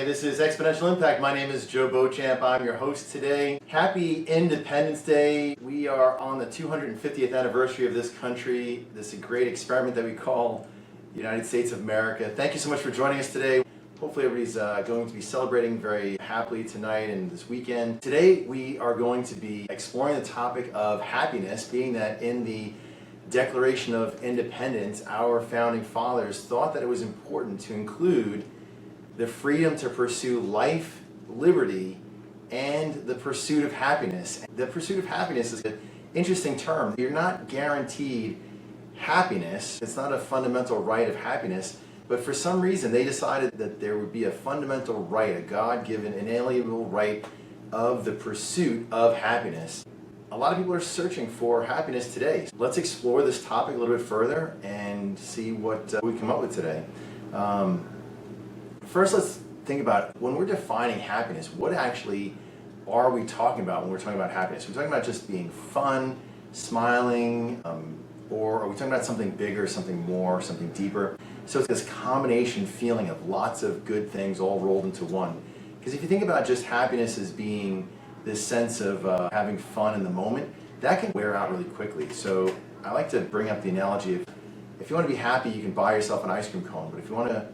This is Exponential Impact. My name is Joe Beauchamp. I'm your host today. Happy Independence Day. We are on the 250th anniversary of this country, this great experiment that we call the United States of America. Thank you so much for joining us today. Hopefully everybody's going to be celebrating very happily tonight and this weekend. Today we are going to be exploring the topic of happiness, being that in the Declaration of Independence, our founding fathers thought that it was important to include the freedom to pursue life, liberty, and the pursuit of happiness. The pursuit of happiness is an interesting term. You're not guaranteed happiness. It's not a fundamental right of happiness, but for some reason they decided that there would be a fundamental right, a God-given, inalienable right of the pursuit of happiness. A lot of people are searching for happiness today. Let's explore this topic a little bit further and see what we come up with today. First, let's think about when we're defining happiness, what actually are we talking about when we're talking about happiness? Are we talking about just being fun, smiling, or are we talking about something bigger, something more, something deeper? So it's this combination feeling of lots of good things all rolled into one. Because if you think about just happiness as being this sense of having fun in the moment, that can wear out really quickly. So I like to bring up the analogy of if you want to be happy, you can buy yourself an ice cream cone, but if you want to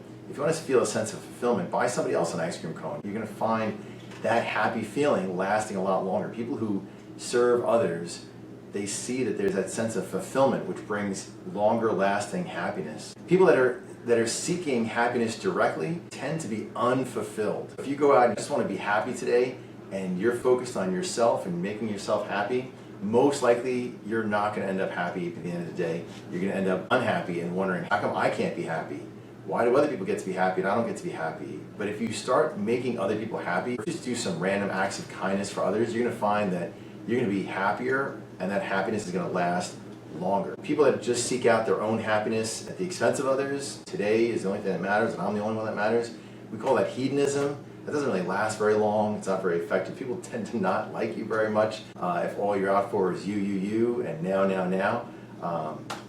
feel a sense of fulfillment, buy somebody else an ice cream cone. You're going to find that happy feeling lasting a lot longer. People who serve others, they see that there's that sense of fulfillment which brings longer lasting happiness. People that are seeking happiness directly tend to be unfulfilled. If you go out and just want to be happy today and you're focused on yourself and making yourself happy, most likely you're not going to end up happy at the end of the day. You're going to end up unhappy and wondering, how come I can't be happy? Why do other people get to be happy and I don't get to be happy? But if you start making other people happy, or just do some random acts of kindness for others, you're going to find that you're going to be happier and that happiness is going to last longer. People that just seek out their own happiness at the expense of others, today is the only thing that matters and I'm the only one that matters, we call that hedonism. That doesn't really last very long. It's not very effective. People tend to not like you very much if all you're out for is you, and now.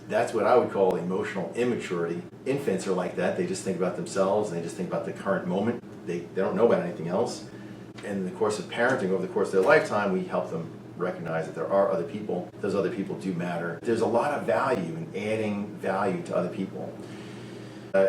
That's what I would call emotional immaturity. Infants are like that. They just think about themselves and they just think about the current moment. They don't know about anything else. And in the course of parenting, over the course of their lifetime, we help them recognize that there are other people. Those other people do matter. There's a lot of value in adding value to other people.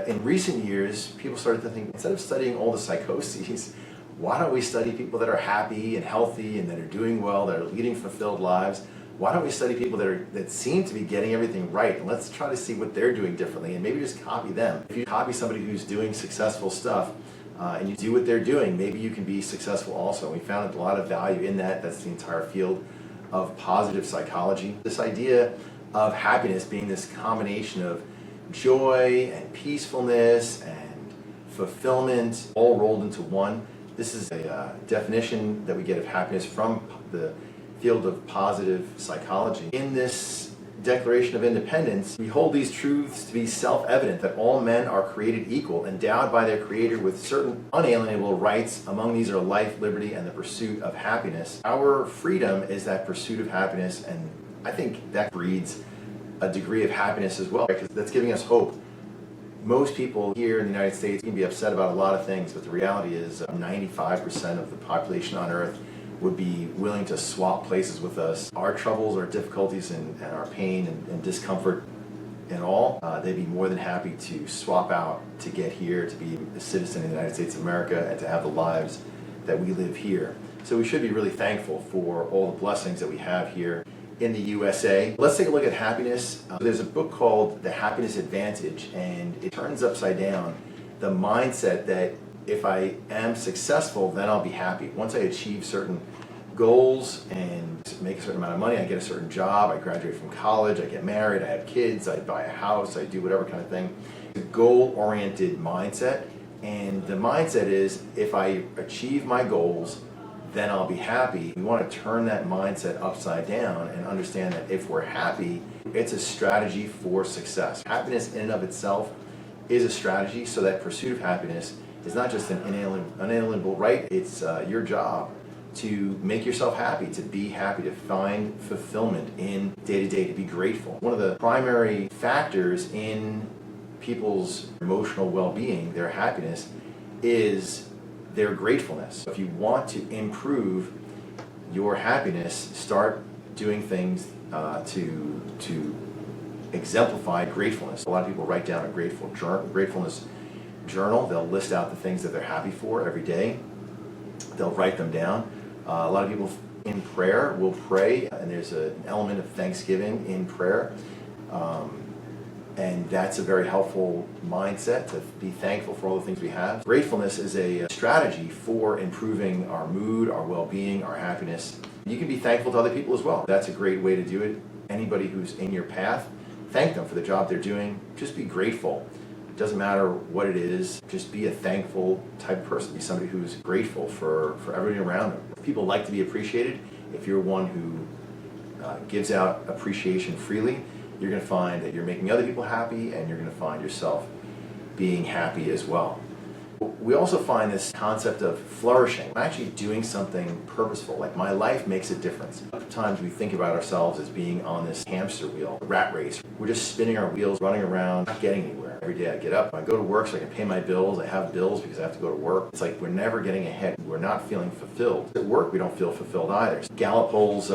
In recent years, people started to think, instead of studying all the psychoses, why don't we study people that are happy and healthy and that are doing well, that are leading fulfilled lives? Why don't we study people that seem to be getting everything right, and let's try to see what they're doing differently and maybe just copy them. If you copy somebody who's doing successful stuff and you do what they're doing, maybe you can be successful also. We found a lot of value in that. That's the entire field of positive psychology. This idea of happiness being this combination of joy and peacefulness and fulfillment all rolled into one. This is a definition that we get of happiness from the field of positive psychology. In this Declaration of Independence, we hold these truths to be self-evident, that all men are created equal, endowed by their Creator with certain unalienable rights. Among these are life, liberty, and the pursuit of happiness. Our freedom is that pursuit of happiness, and I think that breeds a degree of happiness as well, because that's giving us hope. Most people here in the United States can be upset about a lot of things, but the reality is 95% of the population on Earth would be willing to swap places with us. Our troubles, our difficulties, and our pain and discomfort and all, they'd be more than happy to swap out to get here, to be a citizen of the United States of America, and to have the lives that we live here. So we should be really thankful for all the blessings that we have here in the USA. Let's take a look at happiness. There's a book called The Happiness Advantage, and it turns upside down the mindset that if I am successful, then I'll be happy. Once I achieve certain goals and make a certain amount of money, I get a certain job, I graduate from college, I get married, I have kids, I buy a house, I do whatever kind of thing. It's a goal-oriented mindset, and the mindset is if I achieve my goals, then I'll be happy. We want to turn that mindset upside down and understand that if we're happy, it's a strategy for success. Happiness in and of itself is a strategy, so that pursuit of happiness is not just an inalienable right, it's your job to make yourself happy, to be happy, to find fulfillment in day-to-day, to be grateful. One of the primary factors in people's emotional well-being, their happiness, is their gratefulness. If you want to improve your happiness, start doing things to exemplify gratefulness. A lot of people write down a gratefulness journal. They'll list out the things that they're happy for every day. They'll write them down. A lot of people in prayer will pray, and there's an element of thanksgiving in prayer. And that's a very helpful mindset, to be thankful for all the things we have. Gratefulness is a strategy for improving our mood, our well-being, our happiness. You can be thankful to other people as well. That's a great way to do it. Anybody who's in your path, thank them for the job they're doing. Just be grateful. It doesn't matter what it is. Just be a thankful type of person. Be somebody who's grateful for everybody around them. People like to be appreciated. If you're one who gives out appreciation freely, you're going to find that you're making other people happy, and you're going to find yourself being happy as well. We also find this concept of flourishing. I'm actually doing something purposeful, like my life makes a difference. Sometimes we think about ourselves as being on this hamster wheel, rat race. We're just spinning our wheels, running around, not getting anywhere. Every day I get up, I go to work so I can pay my bills. I have bills because I have to go to work. It's like we're never getting ahead. We're not feeling fulfilled. At work, we don't feel fulfilled either. Gallup polls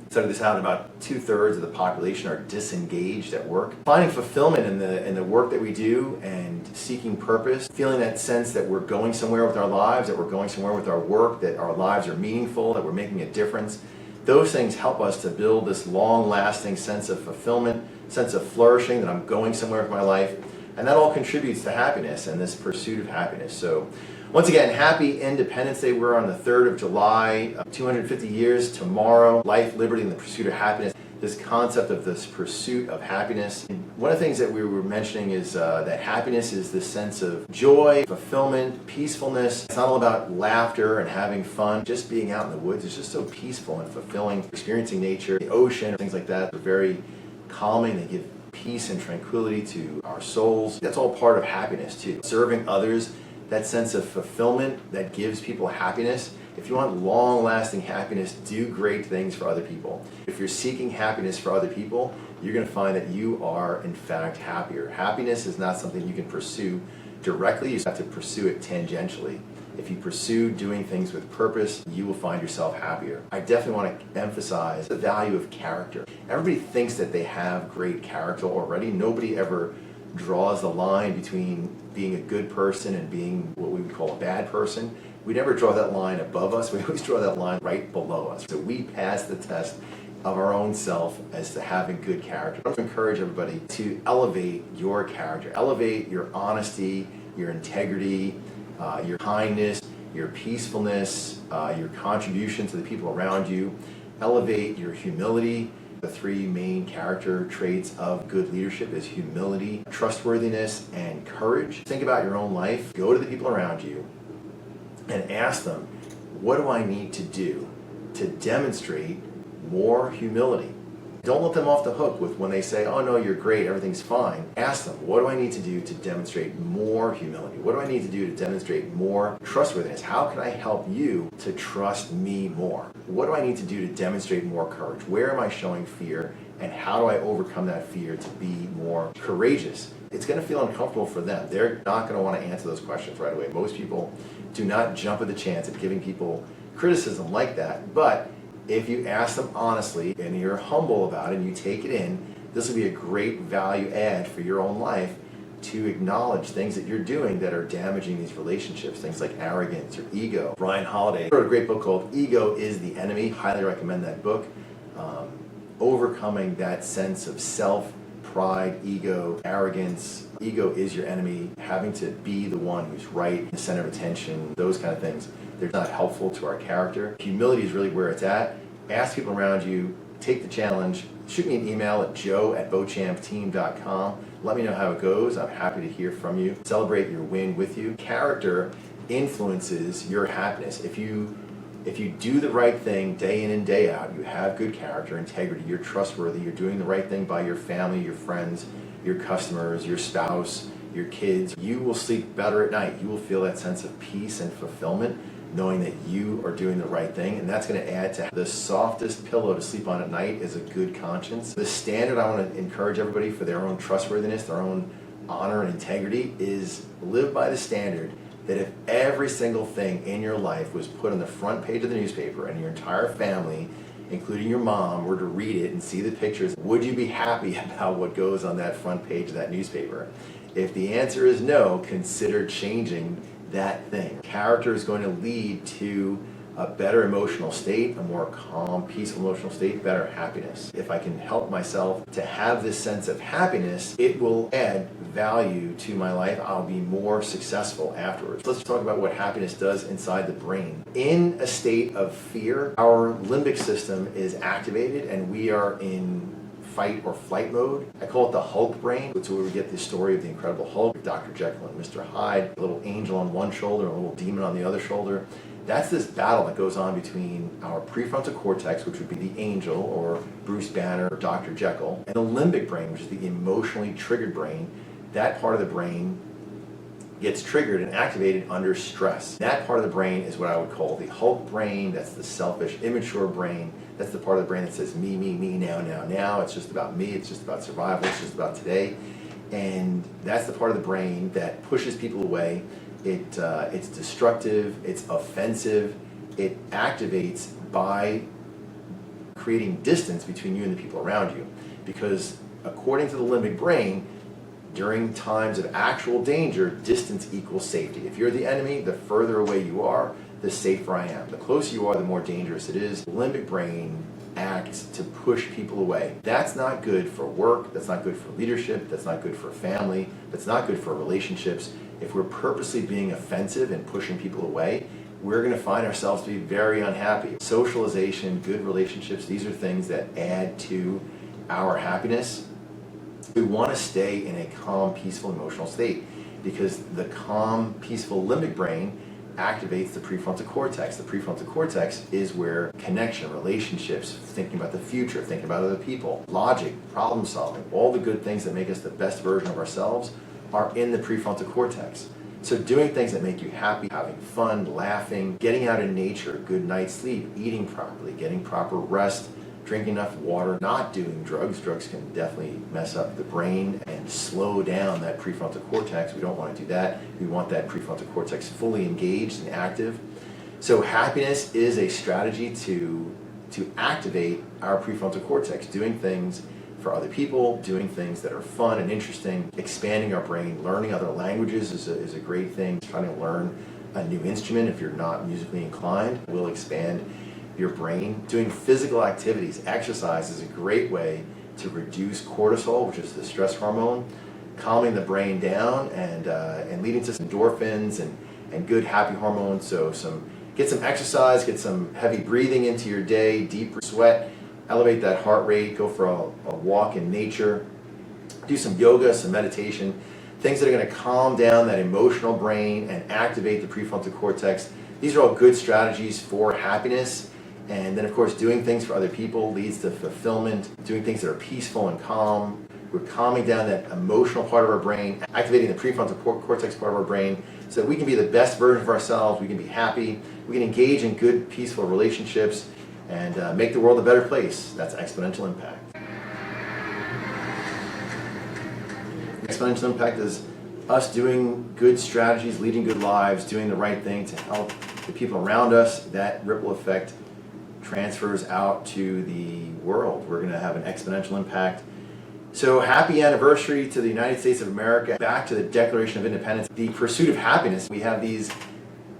studied this out, about 2/3 of the population are disengaged at work. Finding fulfillment in the work that we do and seeking purpose, feeling that sense that we're going somewhere with our lives, that we're going somewhere with our work, that our lives are meaningful, that we're making a difference, those things help us to build this long-lasting sense of fulfillment, sense of flourishing, that I'm going somewhere with my life, and that all contributes to happiness and this pursuit of happiness. So once again, happy Independence Day. We're on the 3rd of July, 250 years tomorrow. Life, liberty, and the pursuit of happiness. This concept of this pursuit of happiness. And one of the things that we were mentioning is that happiness is this sense of joy, fulfillment, peacefulness. It's not all about laughter and having fun. Just being out in the woods is just so peaceful and fulfilling. Experiencing nature, the ocean, things like that are very calming. They give peace and tranquility to our souls. That's all part of happiness too. Serving others, that sense of fulfillment that gives people happiness. If you want long-lasting happiness, do great things for other people. If you're seeking happiness for other people, you're going to find that you are, in fact, happier. Happiness is not something you can pursue directly. You have to pursue it tangentially. If you pursue doing things with purpose, you will find yourself happier. I definitely want to emphasize the value of character. Everybody thinks that they have great character already. Nobody ever draws the line between being a good person and being what we would call a bad person. We never draw that line above us. We always draw that line right below us. So we pass the test of our own self as to having good character. I want to encourage everybody to elevate your character. Elevate your honesty, your integrity, your kindness, your peacefulness, your contribution to the people around you. Elevate your humility. The 3 main character traits of good leadership is humility, trustworthiness, and courage. Think about your own life. Go to the people around you and ask them, what do I need to do to demonstrate more humility? Don't let them off the hook with when they say, oh no, you're great, everything's fine. Ask them, what do I need to do to demonstrate more humility? What do I need to do to demonstrate more trustworthiness? How can I help you to trust me more? What do I need to do to demonstrate more courage? Where am I showing fear? And how do I overcome that fear to be more courageous? It's going to feel uncomfortable for them. They're not going to want to answer those questions right away. Most people do not jump at the chance of giving people criticism like that, but if you ask them honestly and you're humble about it and you take it in, this will be a great value add for your own life to acknowledge things that you're doing that are damaging these relationships, things like arrogance or ego. Ryan Holiday wrote a great book called Ego is the Enemy. Highly recommend that book. Overcoming that sense of self, pride, ego, arrogance. Ego is your enemy. Having to be the one who's right, the center of attention, those kind of things. They're not helpful to our character. Humility is really where it's at. Ask people around you, take the challenge, shoot me an email at joe@beauchampteam.com. Let me know how it goes. I'm happy to hear from you. Celebrate your win with you. Character influences your happiness. If you do the right thing day in and day out, you have good character, integrity, you're trustworthy, you're doing the right thing by your family, your friends, your customers, your spouse, your kids, you will sleep better at night. You will feel that sense of peace and fulfillment, knowing that you are doing the right thing, and that's going to add to the softest pillow to sleep on at night is a good conscience. The standard I want to encourage everybody for their own trustworthiness, their own honor and integrity is live by the standard that if every single thing in your life was put on the front page of the newspaper and your entire family, including your mom, were to read it and see the pictures, would you be happy about what goes on that front page of that newspaper? If the answer is no, consider changing that thing. Character is going to lead to a better emotional state, a more calm, peaceful emotional state, better happiness. If I can help myself to have this sense of happiness, it will add value to my life. I'll be more successful afterwards. Let's talk about what happiness does inside the brain. In a state of fear, our limbic system is activated and we are in fight or flight mode. I call it the Hulk brain. It's where we get the story of the Incredible Hulk, Dr. Jekyll and Mr. Hyde, a little angel on one shoulder, a little demon on the other shoulder. That's this battle that goes on between our prefrontal cortex, which would be the angel, or Bruce Banner, or Dr. Jekyll, and the limbic brain, which is the emotionally triggered brain. That part of the brain gets triggered and activated under stress. That part of the brain is what I would call the Hulk brain. That's the selfish, immature brain. That's the part of the brain that says me, now, now, now. It's just about me. It's just about survival. It's just about today. And that's the part of the brain that pushes people away. It's destructive, it's offensive, it activates by creating distance between you and the people around you. Because according to the limbic brain, during times of actual danger, distance equals safety. If you're the enemy, the further away you are, the safer I am. The closer you are, the more dangerous it is. The limbic brain acts to push people away. That's not good for work, that's not good for leadership, that's not good for family, that's not good for relationships. If we're purposely being offensive and pushing people away, we're going to find ourselves to be very unhappy. Socialization, good relationships, these are things that add to our happiness. We want to stay in a calm, peaceful, emotional state because the calm, peaceful limbic brain activates the prefrontal cortex. The prefrontal cortex is where connection, relationships, thinking about the future, thinking about other people, logic, problem solving, all the good things that make us the best version of ourselves are in the prefrontal cortex. So doing things that make you happy, having fun, laughing, getting out in nature, good night's sleep, eating properly, getting proper rest, drinking enough water, not doing drugs. Drugs can definitely mess up the brain and slow down that prefrontal cortex. We don't want to do that. We want that prefrontal cortex fully engaged and active. So happiness is a strategy to activate our prefrontal cortex, doing things for other people, doing things that are fun and interesting, expanding our brain. Learning other languages is a great thing. Trying to learn a new instrument if you're not musically inclined will expand your brain. Doing physical activities, exercise, is a great way to reduce cortisol, which is the stress hormone, calming the brain down and leading to some endorphins and good happy hormones. So get some exercise, get some heavy breathing into your day, deep sweat, elevate that heart rate, go for a walk in nature, do some yoga, some meditation, things that are going to calm down that emotional brain and activate the prefrontal cortex. These are all good strategies for happiness. And then of course doing things for other people leads to fulfillment, doing things that are peaceful and calm. We're calming down that emotional part of our brain, activating the prefrontal cortex part of our brain so that we can be the best version of ourselves, we can be happy, we can engage in good, peaceful relationships, and make the world a better place. That's exponential impact. Exponential impact is us doing good strategies, leading good lives, doing the right thing to help the people around us. That ripple effect transfers out to the world. We're going to have an exponential impact. So happy anniversary to the United States of America. Back to the Declaration of Independence. The pursuit of happiness. We have these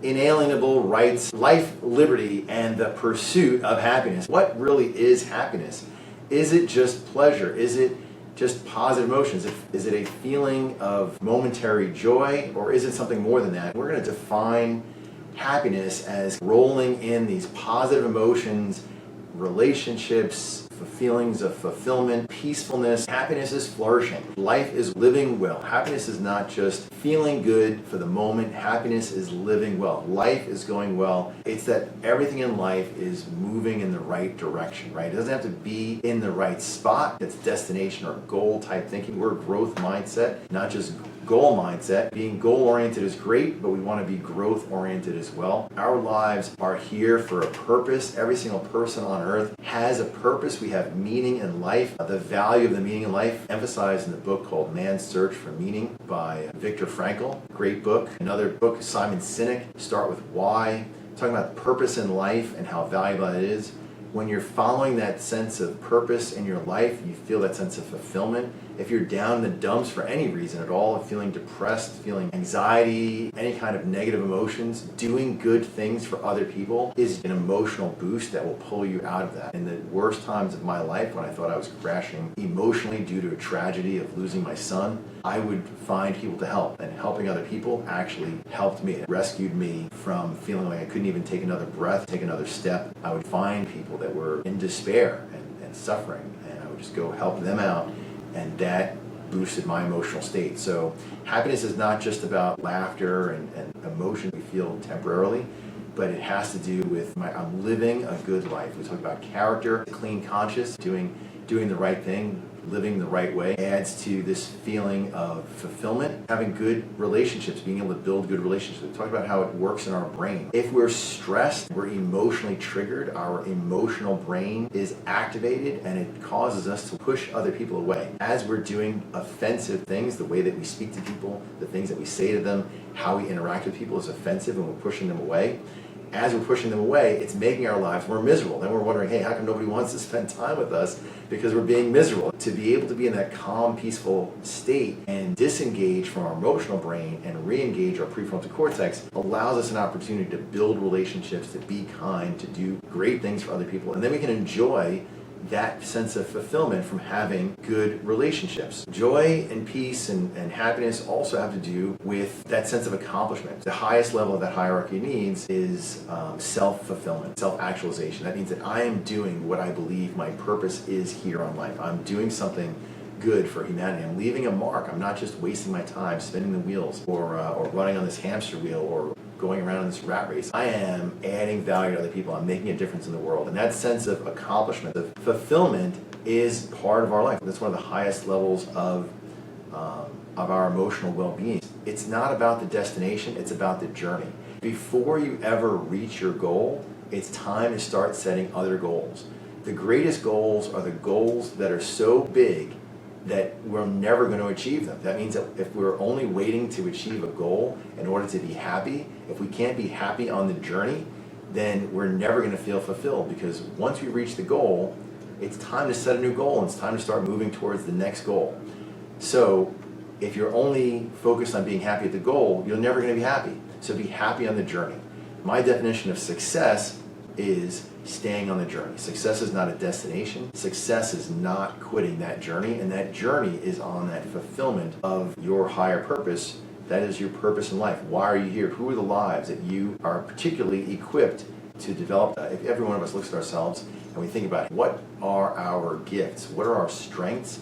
inalienable rights, life, liberty, and the pursuit of happiness. What really is happiness? Is it just pleasure? Is it just positive emotions? Is it a feeling of momentary joy, or is it something more than that? We're going to define happiness as rolling in these positive emotions, relationships, feelings of fulfillment, peacefulness. Happiness is flourishing. Life is living well. Happiness is not just feeling good for the moment. Happiness is living well. Life is going well. It's that everything in life is moving in the right direction, right? It doesn't have to be in the right spot. It's destination or goal type thinking. We're growth mindset, not just goal mindset. Being goal-oriented is great, but we want to be growth-oriented as well. Our lives are here for a purpose. Every single person on earth has a purpose. We have meaning in life. The value of the meaning in life emphasized in the book called Man's Search for Meaning by Viktor Frankl. Great book. Another book, Simon Sinek, Start with Why, talking about purpose in life and how valuable it is. When you're following that sense of purpose in your life, you feel that sense of fulfillment. If you're down in the dumps for any reason at all, feeling depressed, feeling anxiety, any kind of negative emotions, doing good things for other people is an emotional boost that will pull you out of that. In the worst times of my life, when I thought I was crashing emotionally due to a tragedy of losing my son, I would find people to help, and helping other people actually helped me. It rescued me from feeling like I couldn't even take another breath, take another step. I would find people that were in despair and suffering, and I would just go help them out, and that boosted my emotional state. So happiness is not just about laughter and emotion we feel temporarily, but it has to do with I'm living a good life. We talk about character, clean conscience, doing the right thing, living the right way adds to this feeling of fulfillment. Having good relationships, being able to build good relationships. We talk about how it works in our brain. If we're stressed, we're emotionally triggered, our emotional brain is activated, and it causes us to push other people away. As we're doing offensive things, the way that we speak to people, the things that we say to them, how we interact with people is offensive, and we're pushing them away. As we're pushing them away, it's making our lives more miserable. Then we're wondering, hey, how come nobody wants to spend time with us? Because we're being miserable. To be able to be in that calm, peaceful state and disengage from our emotional brain and re-engage our prefrontal cortex allows us an opportunity to build relationships, to be kind, to do great things for other people. And then we can enjoy that sense of fulfillment from having good relationships. Joy and peace and happiness also have to do with that sense of accomplishment. The highest level of that hierarchy of needs is self-fulfillment, self-actualization. That means that I am doing what I believe my purpose is here on life. I'm doing something good for humanity. I'm leaving a mark. I'm not just wasting my time spinning the wheels or running on this hamster wheel or going around in this rat race. I am adding value to other people. I'm making a difference in the world. And that sense of accomplishment, of fulfillment, is part of our life. That's one of the highest levels of our emotional well-being. It's not about the destination, it's about the journey. Before you ever reach your goal, it's time to start setting other goals. The greatest goals are the goals that are so big that we're never going to achieve them. That means that if we're only waiting to achieve a goal in order to be happy, if we can't be happy on the journey, then we're never going to feel fulfilled, because once we reach the goal, it's time to set a new goal and it's time to start moving towards the next goal. So if you're only focused on being happy at the goal, you're never going to be happy. So be happy on the journey. My definition of success is staying on the journey. Success is not a destination. Success is not quitting that journey, and that journey is on that fulfillment of your higher purpose. That is your purpose in life. Why are you here? Who are the lives that you are particularly equipped to develop? If every one of us looks at ourselves and we think about what are our gifts, what are our strengths,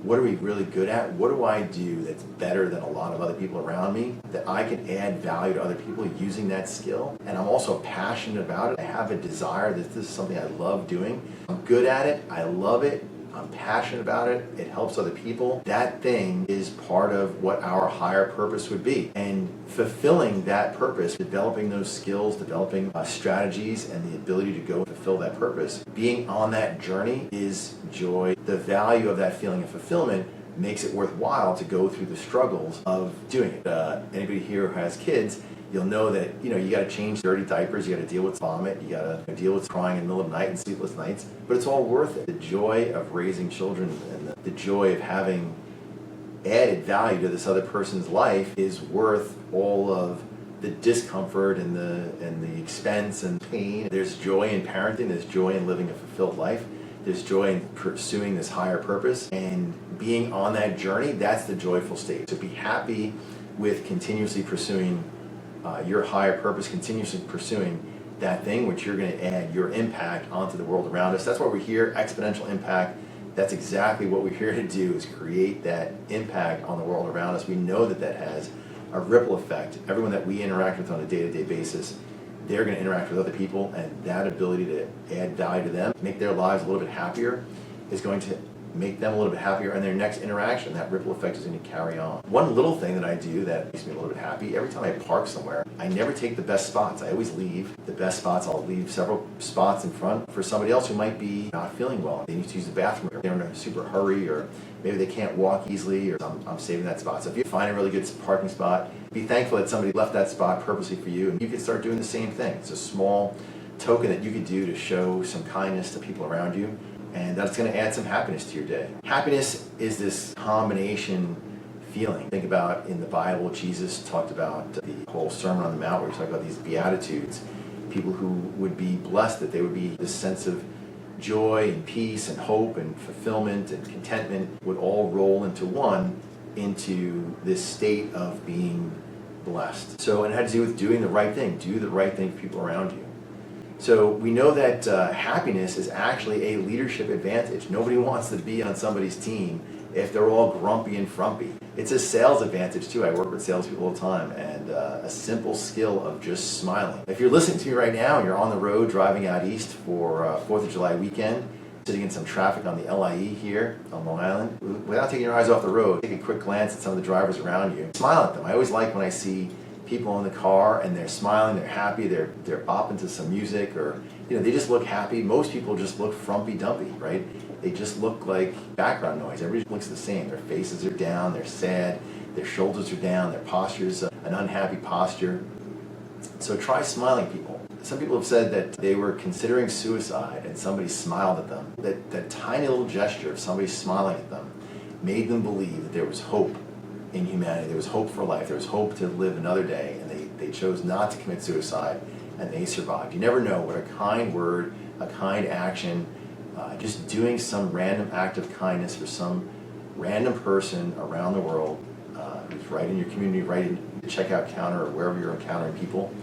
what are we really good at? What do I do that's better than a lot of other people around me, that I can add value to other people using that skill? And I'm also passionate about it. I have a desire that this is something I love doing. I'm good at it. I love it. I'm passionate about it. It helps other people. That thing is part of what our higher purpose would be. And fulfilling that purpose, developing those skills, developing strategies, and the ability to go fulfill that purpose, being on that journey is joy. The value of that feeling of fulfillment makes it worthwhile to go through the struggles of doing it. Anybody here who has kids, you'll know that you got to change dirty diapers, you got to deal with vomit, you got to deal with crying in the middle of the night and sleepless nights, but it's all worth it. The joy of raising children and the joy of having added value to this other person's life is worth all of the discomfort and the expense and pain. There's joy in parenting, there's joy in living a fulfilled life, there's joy in pursuing this higher purpose, and being on that journey, that's the joyful state. So be happy with continuously pursuing your higher purpose, continuously pursuing that thing which you're going to add your impact onto the world around us. That's why we're here, Exponential Impact. That's exactly what we're here to do, is create that impact on the world around us. We know that that has a ripple effect. Everyone that we interact with on a day-to-day basis, they're going to interact with other people, and that ability to add value to them, make their lives a little bit happier, is going to make them a little bit happier, and their next interaction, that ripple effect is going to carry on. One little thing that I do that makes me a little bit happy, every time I park somewhere, I never take the best spots. I always leave the best spots. I'll leave several spots in front for somebody else who might be not feeling well. They need to use the bathroom, or they're in a super hurry, or maybe they can't walk easily, or I'm saving that spot. So if you find a really good parking spot, be thankful that somebody left that spot purposely for you, and you can start doing the same thing. It's a small token that you could do to show some kindness to people around you, and that's going to add some happiness to your day. Happiness is this combination feeling. Think about in the Bible, Jesus talked about the whole Sermon on the Mount where he talked about these Beatitudes, people who would be blessed, that they would be this sense of joy and peace and hope and fulfillment and contentment would all roll into one, into this state of being blessed. So, and it had to do with doing the right thing. Do the right thing for people around you. So we know that happiness is actually a leadership advantage. Nobody wants to be on somebody's team if they're all grumpy and frumpy. It's a sales advantage too. I work with salespeople all the time, and a simple skill of just smiling. If you're listening to me right now and you're on the road driving out east for 4th of July weekend, sitting in some traffic on the LIE here on Long Island, without taking your eyes off the road, take a quick glance at some of the drivers around you. Smile at them. I always like when I see people in the car and they're smiling, they're happy, they're bopping to some music, or they just look happy. Most people just look frumpy dumpy, right? They just look like background noise. Everybody looks the same. Their faces are down, they're sad, their shoulders are down, their posture's an unhappy posture. So try smiling people. Some people have said that they were considering suicide and somebody smiled at them. That tiny little gesture of somebody smiling at them made them believe that there was hope in humanity. There was hope for life. There was hope to live another day, and they chose not to commit suicide, and they survived. You never know what a kind word, a kind action, just doing some random act of kindness for some random person around the world who's right in your community, right in the checkout counter, or wherever you're encountering people.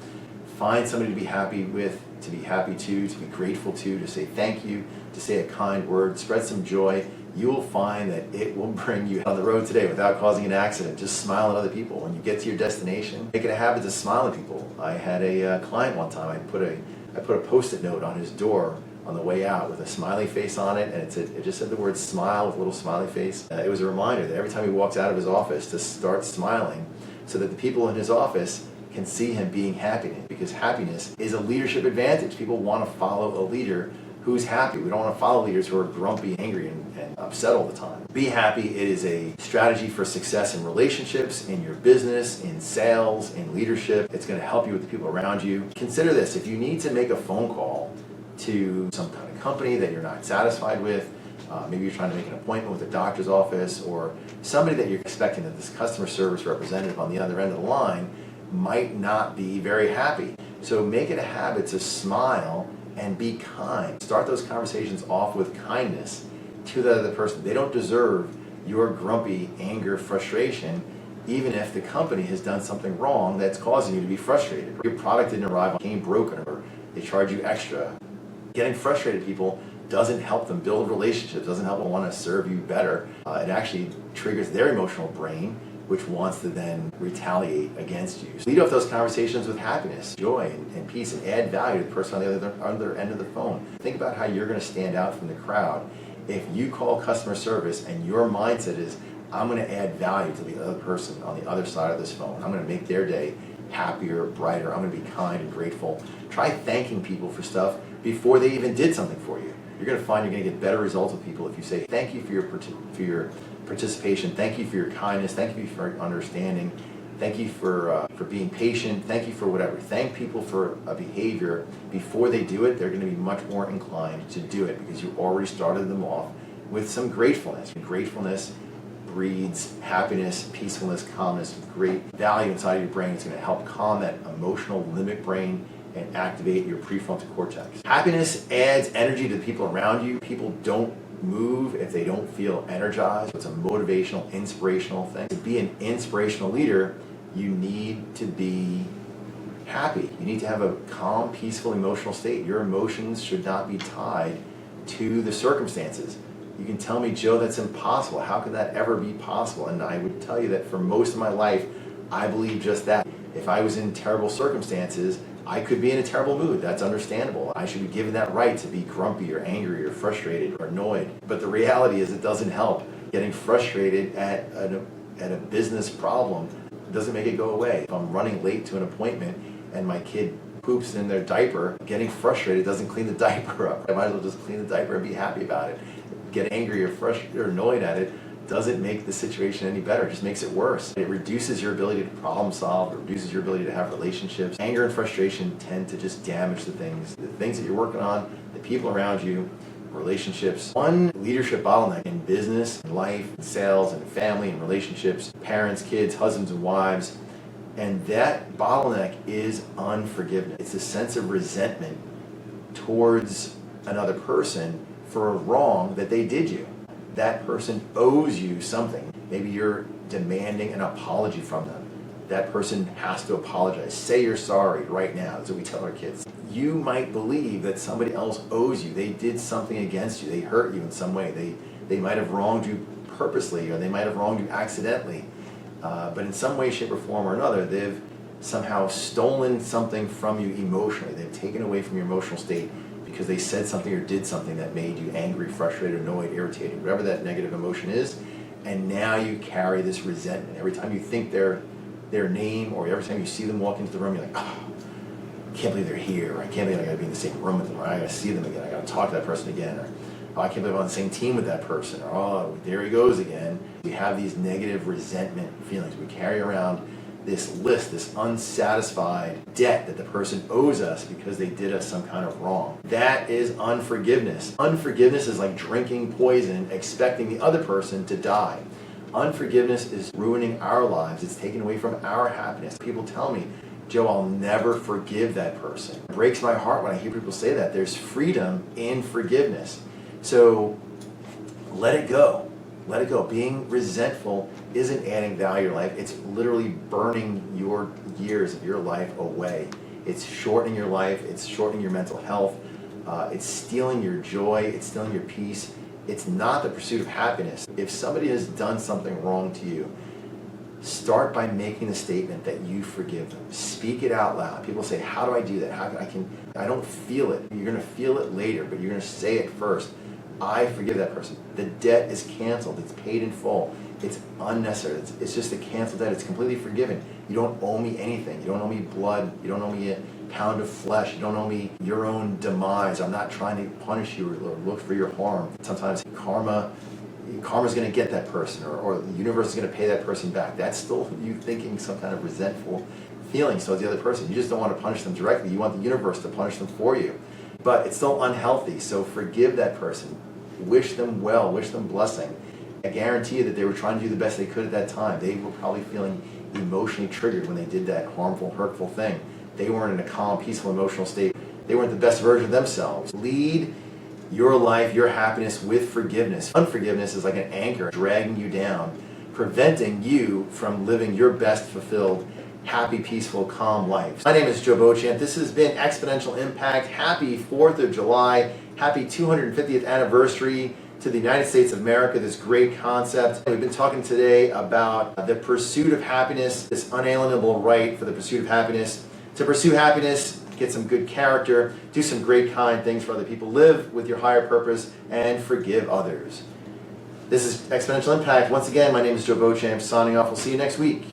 Find somebody to be happy with, to be happy to be grateful to say thank you, to say a kind word, spread some joy. You will find that it will bring you on the road today without causing an accident. Just smile at other people. When you get to your destination, make it a habit to smile at people. I had a client one time, I put a Post-it note on his door on the way out with a smiley face on it, and it just said the word smile with a little smiley face. It was a reminder that every time he walks out of his office to start smiling, so that the people in his office can see him being happy, because happiness is a leadership advantage. People want to follow a leader who's happy. We don't want to follow leaders who are grumpy, angry, and upset all the time. Be happy. It is a strategy for success in relationships, in your business, in sales, in leadership. It's going to help you with the people around you. Consider this. If you need to make a phone call to some kind of company that you're not satisfied with, maybe you're trying to make an appointment with a doctor's office, or somebody that you're expecting that this customer service representative on the other end of the line might not be very happy. So make it a habit to smile and be kind. Start those conversations off with kindness to the other person. They don't deserve your grumpy anger, frustration, even if the company has done something wrong that's causing you to be frustrated. Your product didn't arrive, came broken, or they charge you extra. Getting frustrated people doesn't help them build relationships, doesn't help them want to serve you better. It actually triggers their emotional brain, which wants to then retaliate against you. So lead off those conversations with happiness, joy, and peace, and add value to the person on the other end of the phone. Think about how you're going to stand out from the crowd if you call customer service and your mindset is, I'm going to add value to the other person on the other side of this phone. I'm going to make their day happier, brighter. I'm going to be kind and grateful. Try thanking people for stuff before they even did something for you. You're going to find you're going to get better results with people if you say thank you for your participation, thank you for your kindness, thank you for your understanding, thank you for being patient, thank you for whatever. Thank people for a behavior before they do it. They're going to be much more inclined to do it because you already started them off with some gratefulness. Gratefulness breeds happiness, peacefulness, calmness, great value inside of your brain. It's going to help calm that emotional limbic brain and activate your prefrontal cortex. Happiness adds energy to the people around you. People don't move if they don't feel energized. It's a motivational, inspirational thing. To be an inspirational leader, you need to be happy. You need to have a calm, peaceful, emotional state. Your emotions should not be tied to the circumstances. You can tell me, Joe, that's impossible. How could that ever be possible? And I would tell you that for most of my life, I believe just that. If I was in terrible circumstances, I could be in a terrible mood. That's understandable. I should be given that right to be grumpy or angry or frustrated or annoyed. But the reality is it doesn't help. Getting frustrated at a business problem doesn't make it go away. If I'm running late to an appointment and my kid poops in their diaper, getting frustrated doesn't clean the diaper up. I might as well just clean the diaper and be happy about it. Get angry or frustrated or annoyed at it doesn't make the situation any better, it just makes it worse. It reduces your ability to problem solve, it reduces your ability to have relationships. Anger and frustration tend to just damage the things that you're working on, the people around you, relationships. One leadership bottleneck in business, in life, in sales, and family, and relationships, parents, kids, husbands, and wives, and that bottleneck is unforgiveness. It's a sense of resentment towards another person for a wrong that they did you. That person owes you something. Maybe you're demanding an apology from them. That person has to apologize. Say you're sorry right now. That's what we tell our kids. You might believe that somebody else owes you. They did something against you. They hurt you in some way. They might have wronged you purposely, or they might have wronged you accidentally. But in some way, shape, or form or another, they've somehow stolen something from you emotionally. They've taken away from your emotional state because they said something or did something that made you angry, frustrated, annoyed, irritated, whatever that negative emotion is. And now you carry this resentment. Every time you think their name, or every time you see them walk into the room, you're like, oh, I can't believe they're here. Or I can't believe I gotta be in the same room with them. Or I gotta see them again. I gotta talk to that person again. Or oh, I can't believe I'm on the same team with that person. Or oh, there he goes again. We have these negative resentment feelings. We carry around this list, this unsatisfied debt that the person owes us because they did us some kind of wrong. That is unforgiveness. Unforgiveness is like drinking poison, expecting the other person to die. Unforgiveness is ruining our lives. It's taking away from our happiness. People tell me, Joe, I'll never forgive that person. It breaks my heart when I hear people say that. There's freedom in forgiveness. So let it go. Let it go. Being resentful isn't adding value to your life. It's literally burning your years of your life away. It's shortening your life. It's shortening your mental health. It's stealing your joy. It's stealing your peace. It's not the pursuit of happiness. If somebody has done something wrong to you, start by making the statement that you forgive them. Speak it out loud. People say, how do I do that? I don't feel it. You're going to feel it later, but you're going to say it first. I forgive that person. The debt is canceled. It's paid in full. It's unnecessary. It's just a canceled debt. It's completely forgiven. You don't owe me anything. You don't owe me blood. You don't owe me a pound of flesh. You don't owe me your own demise. I'm not trying to punish you or look for your harm. Sometimes karma's going to get that person, or the universe is going to pay that person back. That's still you thinking some kind of resentful feelings towards the other person. You just don't want to punish them directly. You want the universe to punish them for you. But it's still unhealthy, so forgive that person. Wish them well, wish them blessing. I guarantee you that they were trying to do the best they could at that time. They were probably feeling emotionally triggered when they did that harmful, hurtful thing. They weren't in a calm, peaceful, emotional state. They weren't the best version of themselves. Lead your life, your happiness with forgiveness. Unforgiveness is like an anchor dragging you down, preventing you from living your best fulfilled, happy, peaceful, calm life. My name is Joe Beauchamp. This has been Exponential Impact. Happy 4th of July. Happy 250th anniversary to the United States of America, this great concept. We've been talking today about the pursuit of happiness, this unalienable right for the pursuit of happiness. To pursue happiness, get some good character, do some great kind things for other people, live with your higher purpose, and forgive others. This is Exponential Impact. Once again, my name is Joe Beauchamp, signing off. We'll see you next week.